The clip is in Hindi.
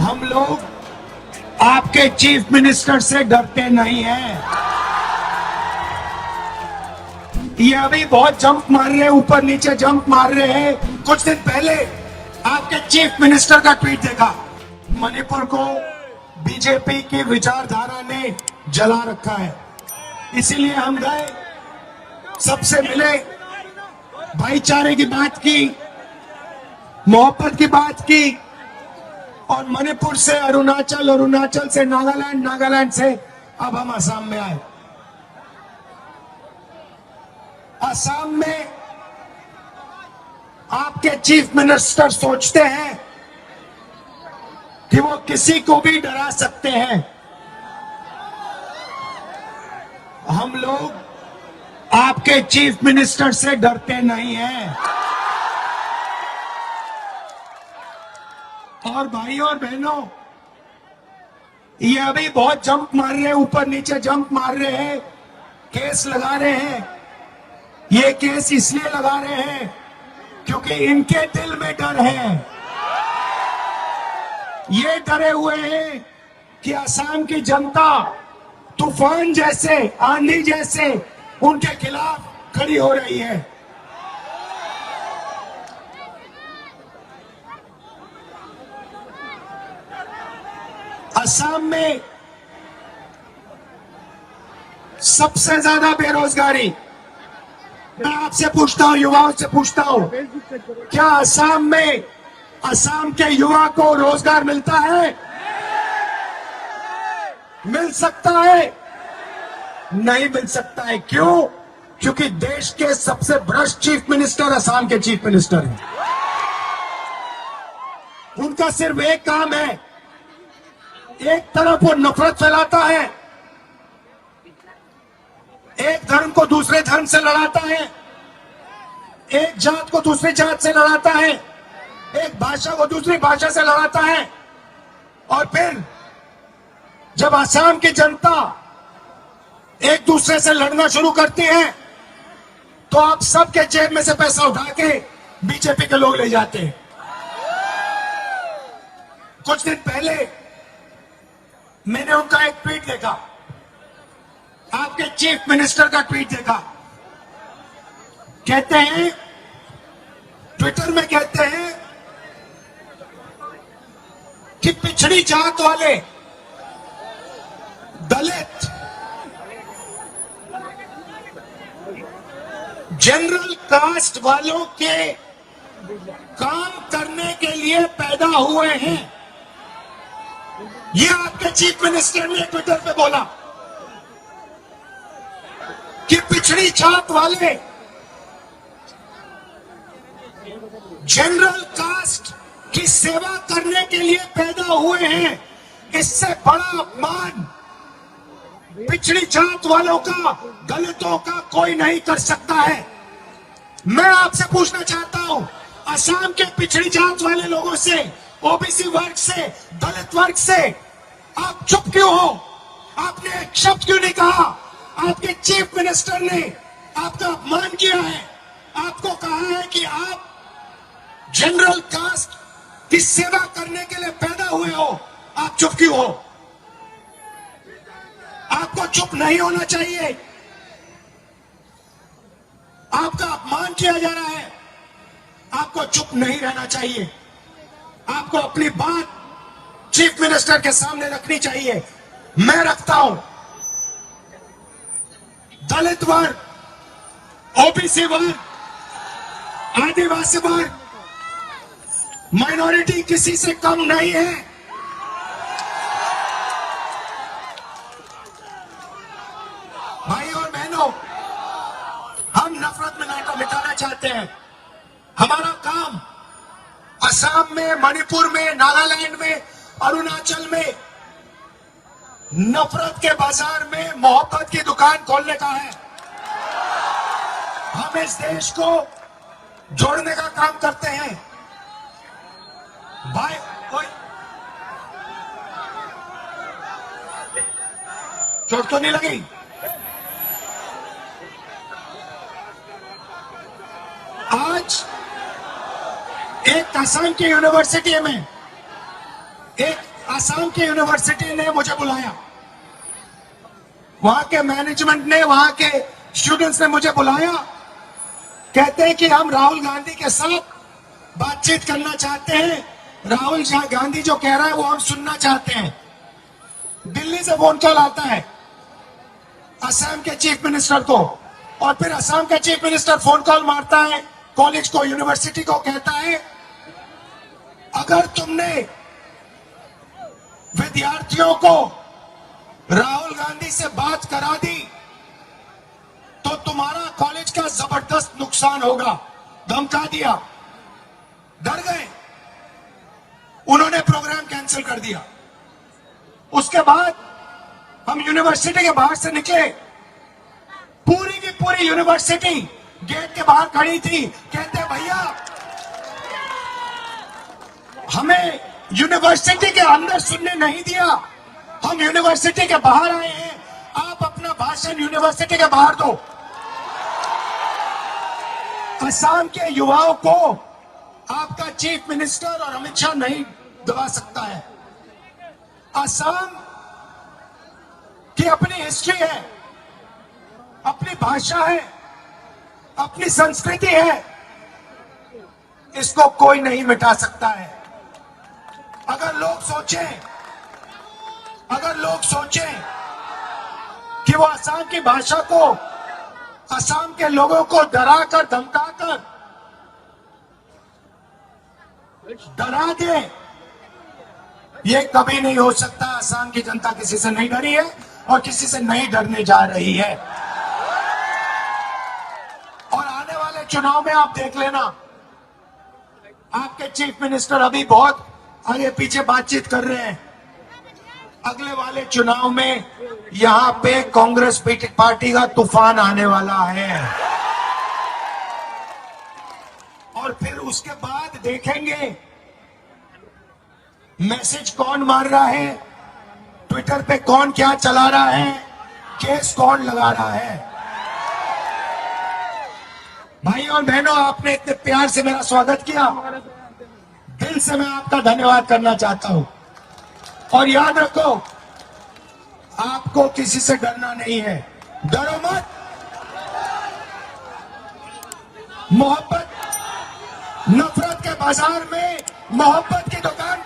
हम लोग आपके चीफ मिनिस्टर से डरते नहीं हैं। ये अभी बहुत जंप मार रहे हैं, ऊपर नीचे जंप मार रहे हैं। कुछ दिन पहले आपके चीफ मिनिस्टर का ट्वीट देखा, मणिपुर को बीजेपी की विचारधारा ने जला रखा है, इसीलिए हम गए, सबसे मिले, भाईचारे की बात की, मोहब्बत की बात की, और मणिपुर से अरुणाचल, अरुणाचल से नागालैंड, नागालैंड से अब हम असम में आए। असम में आपके चीफ मिनिस्टर सोचते हैं कि वो किसी को भी डरा सकते हैं। हम लोग आपके चीफ मिनिस्टर से डरते नहीं हैं। और भाइयों और बहनों, ये अभी बहुत जंप मार रहे हैं, ऊपर नीचे जंप मार रहे हैं, केस लगा रहे हैं। ये केस इसलिए लगा रहे हैं क्योंकि इनके दिल में डर है। ये डरे हुए हैं कि असम की जनता तूफान जैसे, आंधी जैसे उनके खिलाफ खड़ी हो रही है। असम में सबसे ज्यादा बेरोजगारी। मैं आपसे पूछता हूं, युवाओं से पूछता हूं, क्या असम में असम के युवा को रोजगार मिलता है? मिल सकता है? नहीं मिल सकता है। क्यों? क्योंकि देश के सबसे भ्रष्ट चीफ मिनिस्टर असम के चीफ मिनिस्टर हैं। उनका सिर्फ एक काम है, एक तरफ वो नफरत फैलाता है, एक धर्म को दूसरे धर्म से लड़ाता है, एक जात को दूसरी जात से लड़ाता है, एक भाषा को दूसरी भाषा से लड़ाता है, और फिर जब असम की जनता एक दूसरे से लड़ना शुरू करती है तो आप सबके जेब में से पैसा उठा के बीजेपी के लोग ले जाते हैं। कुछ दिन पहले मैंने उनका एक ट्वीट देखा, आपके चीफ मिनिस्टर का ट्वीट देखा। कहते हैं, ट्विटर में कहते हैं कि पिछड़ी जात वाले, दलित, जनरल कास्ट वालों के काम करने के लिए पैदा हुए हैं। ये आपके चीफ मिनिस्टर ने ट्विटर पे बोला कि पिछड़ी जात वाले, जनरल कास्ट की सेवा करने के लिए पैदा हुए हैं। इससे बड़ा अपमान पिछड़ी जात वालों का, दलितों का कोई नहीं कर सकता है। मैं आपसे पूछना चाहता हूं, असम के पिछड़ी जात वाले लोगों से, ओबीसी वर्ग से, दलित वर्ग से आप चुप क्यों हो? आपने एक शब्द क्यों नहीं कहा? आपके चीफ मिनिस्टर ने आपका अपमान किया है, आपको कहा है कि आप जनरल कास्ट की सेवा करने के लिए पैदा हुए हो। आप चुप क्यों हो? आपको चुप नहीं होना चाहिए। आपका अपमान किया जा रहा है, आपको चुप नहीं रहना चाहिए। आपको अपनी बात चीफ मिनिस्टर के सामने रखनी चाहिए। मैं रखता हूं। दलित वर्ग, ओबीसी वर्ग, आदिवासी वर्ग, माइनॉरिटी किसी से कम नहीं है। भाई और बहनों, हम नफरत मिटाना चाहते हैं। हमारा काम असम में, मणिपुर में, नागालैंड में, अरुणाचल में नफरत के बाजार में मोहब्बत की दुकान खोलने का है। हम इस देश को जोड़ने का काम करते हैं। भाई, कोई चोट तो नहीं लगी? आज एक असम की यूनिवर्सिटी में एक असम की यूनिवर्सिटी ने मुझे बुलाया, वहां के मैनेजमेंट ने, वहां के स्टूडेंट्स ने मुझे बुलाया। कहते हैं कि हम राहुल गांधी के साथ बातचीत करना चाहते हैं, राहुल गांधी जो कह रहा है वो हम सुनना चाहते हैं। दिल्ली से फोन कॉल आता है असम के चीफ मिनिस्टर को, और फिर असम का चीफ मिनिस्टर फोन कॉल मारता है कॉलेज को, यूनिवर्सिटी को, कहता है अगर तुमने विद्यार्थियों को राहुल गांधी से बात करा दी तो तुम्हारा कॉलेज का जबरदस्त नुकसान होगा। धमका दिया, डर गए, उन्होंने प्रोग्राम कैंसिल कर दिया। उसके बाद हम यूनिवर्सिटी के बाहर से निकले, पूरी की पूरी यूनिवर्सिटी गेट के बाहर खड़ी थी। कहते भैया हमें यूनिवर्सिटी के अंदर सुनने नहीं दिया, हम यूनिवर्सिटी के बाहर आए हैं, आप अपना भाषण यूनिवर्सिटी के बाहर दो। असम के युवाओं को आपका चीफ मिनिस्टर और अमित शाह नहीं दबा सकता है। असम की अपनी हिस्ट्री है, अपनी भाषा है, अपनी संस्कृति है, इसको कोई नहीं मिटा सकता है। अगर लोग सोचें कि वो असम की भाषा को, असम के लोगों को डराकर धमकाकर डरा दे, ये कभी नहीं हो सकता। असम की जनता किसी से नहीं डरी है और किसी से नहीं डरने जा रही है। और आने वाले चुनाव में आप देख लेना, आपके चीफ मिनिस्टर अभी बहुत आगे पीछे बातचीत कर रहे हैं, अगले वाले चुनाव में यहां पे कांग्रेस पार्टी का तूफान आने वाला है। और फिर उसके बाद देखेंगे मैसेज कौन मार रहा है, ट्विटर पे कौन क्या चला रहा है, केस कौन लगा रहा है। भाइयों और बहनों, आपने इतने प्यार से मेरा स्वागत किया, दिल से मैं आपका धन्यवाद करना चाहता हूं। और याद रखो, आपको किसी से डरना नहीं है, डरो मत। मोहब्बत, नफरत के बाजार में मोहब्बत की दुकान